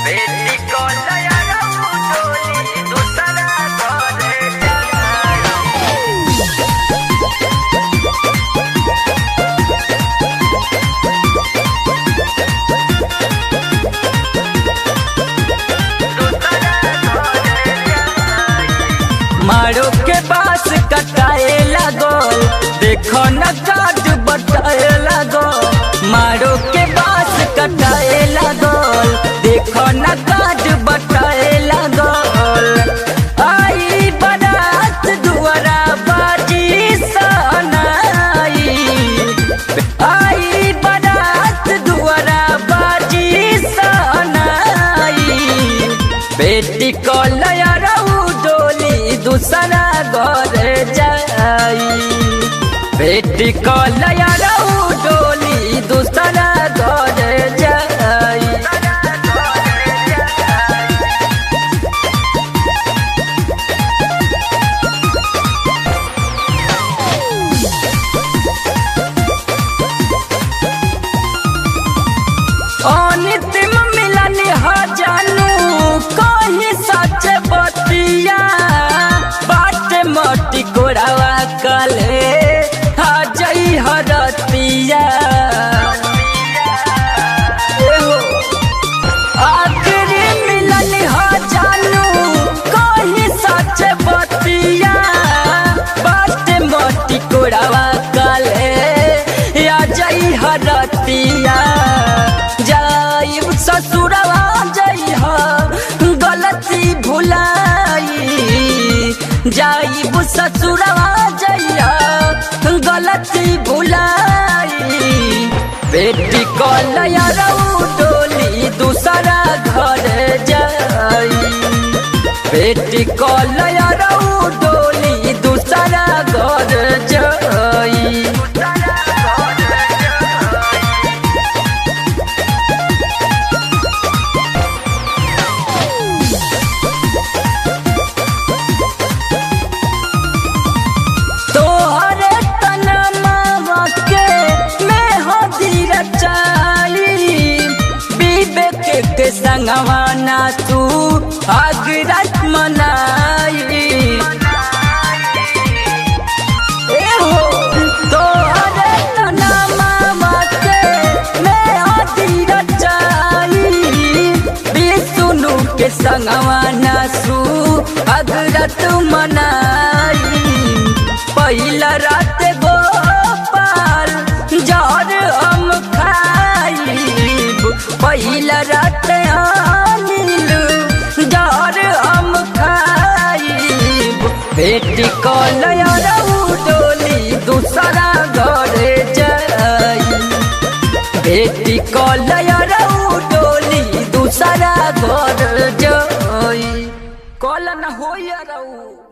बेटी को नया डोली दूसरा घरे जाई। मारो के पास कटाए लगल, देखो न काट बटाए लगल। मारो के पास कटाए लगल, देखो न काट बटाए लगल। आई बारात दुआरा बाजी सनाई, आई बारात दुआरा बाजी सनाई। बेटी को लया डोली दूसरा घर जाई। बेटी को लया डोली दूसरा घर जाई। अनितिम मिलन ह जानू कहीं सच बतिया, बाट मटी कोरावा कले हा जई हरतिया। आखिरी मिलन ह जानू कहीं सच बतिया, बाट मटी कोरावा कले या जई हरतिया। जाइब ससुरवा जइहा गलती भुलाई, जाइब ससुरवा जइहा गलती भुलाई। बेटी को लया डोली दूसरा घर जाई। बेटी को लया डोली दूसरा घर जाई। के संगवाना तू आगरत मनाई। एहो तोहरे तनमा के मैं आदिरत जाई। बिसुनु के संगवाना सू आगरत मनाई। पहिला रात गोपाल जहर हम खाइब, पहिला रात अनिल जहर हम खाइब। बेटी को लया डोली दूसरा घर जाई। बेटी को लया डोली दूसरा घर जाई। कल न होइया रहू।